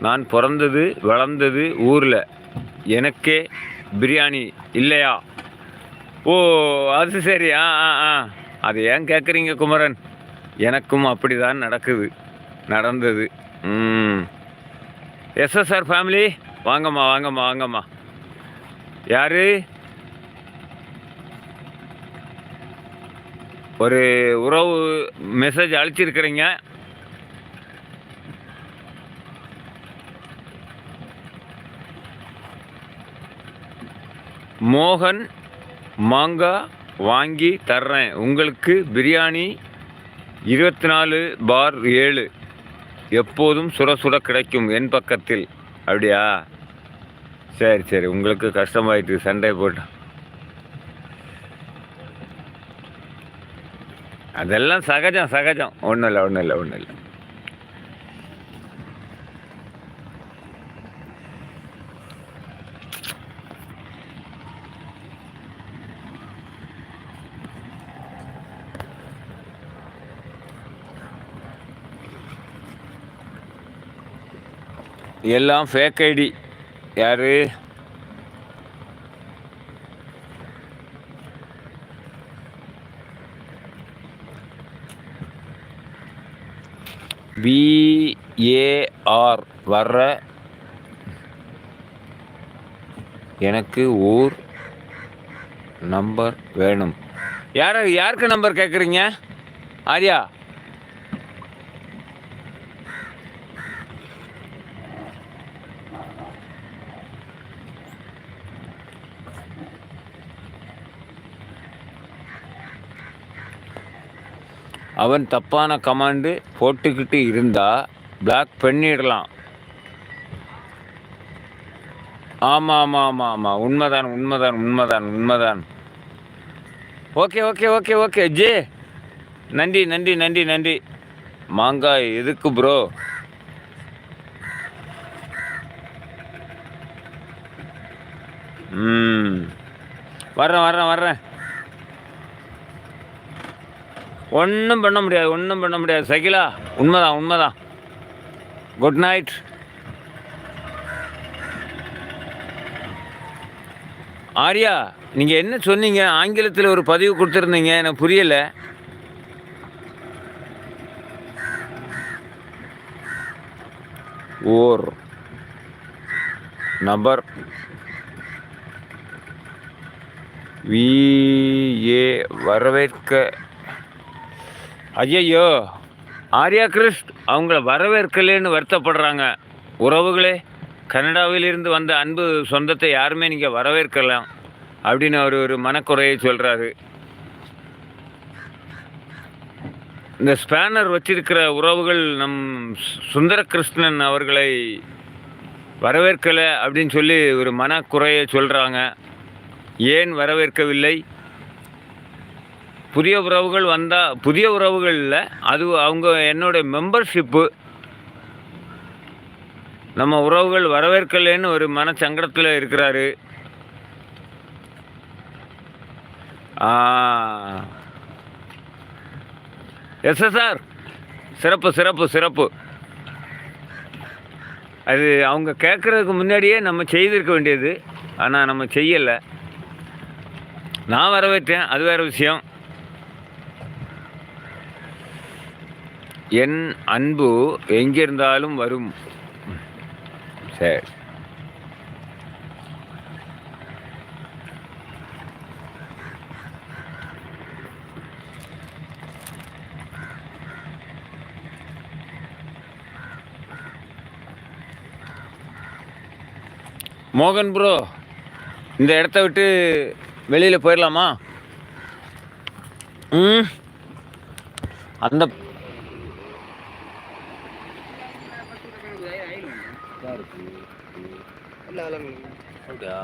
நான் பிறந்தது வளர்ந்தது ஊரில், எனக்கே பிரியாணி இல்லையா? ஓ, அது சரி. ஆ ஆ ஆ அது ஏன் கேட்குறீங்க குமரன்? எனக்கும் அப்படி தான் நடந்தது. எஸ்எஸ்ஆர் ஃபேமிலி, வாங்கம்மா வாங்கம்மா வாங்கம்மா. யார்? ஒரு உறவு மெசேஜ் அழிச்சிருக்கிறீங்க. மோகன், மாங்காய் வாங்கி தர்றேன் உங்களுக்கு, பிரியாணி 24/7 எப்போதும் சுட சுட கிடைக்கும் என் பக்கத்தில். அப்படியா? சரி சரி, உங்களுக்கு கஷ்டமாயிட்டு சண்டை போட்டு. அதெல்லாம் சகஜம். ஒன்றும் இல்லை. எல்லாம் ஃபேக் ஐடி. யாரு? BAR வர்ற எனக்கு ஊர் நம்பர் வேணும். யாருக்கு நம்பர் கேட்குறீங்க? ஆரியா, அவன் தப்பான கமாண்டு போட்டுக்கிட்டு இருந்தா பிளாக் பண்ணிடலாம். ஆமாம், உண்மைதான். ஓகே ஜே, நன்றி. மாங்காய் எதுக்கு ப்ரோ? வர்றேன். ஒன்றும் பண்ண முடியாது சகிலா. உண்மைதான். Good night. ஆரியா, நீங்கள் என்ன சொன்னீங்க? ஆங்கிலத்தில் ஒரு பதிவு கொடுத்துருந்தீங்க, எனக்கு புரியலை. ஓர் நபர் VA வரவேற்க. ஐயையோ, ஆர்யா கிறிஸ்ட் அவங்கள வரவேற்கலேன்னு வருத்தப்படுறாங்க. உறவுகளே, கனடாவிலிருந்து வந்த அன்பு சொந்தத்தை யாருமே நீங்கள் வரவேற்கலாம் அப்படின்னு அவர் ஒரு மனக்குறையை சொல்கிறாரு. இந்த ஸ்பேனர் வச்சிருக்கிற உறவுகள் நம் சுந்தர கிருஷ்ணன் அவர்களை வரவேற்கலை அப்படின்னு சொல்லி ஒரு மனக்குறையை சொல்கிறாங்க. ஏன் வரவேற்கவில்லை? புதிய உறவுகள் வந்தால், புதிய உறவுகள் இல்லை, அது அவங்க என்னோட மெம்பர்ஷிப்பு. நம்ம உறவுகள் வரவேற்கலைன்னு ஒரு மனச்சங்கடத்தில் இருக்கிறாரு. எஸ்எஸ்ஆர் சிறப்பு. அது அவங்க கேட்குறதுக்கு முன்னாடியே நம்ம செய்திருக்க வேண்டியது, ஆனால் நம்ம செய்யலை. நான் வரவேற்றேன், அது வேறு விஷயம். என் அன்பு எங்கிருந்தாலும் வரும். சரி, மோகன் ப்ரோ, இந்த இடத்த விட்டு வெளியில் போயிடலாமா? அந்த அப்படியா?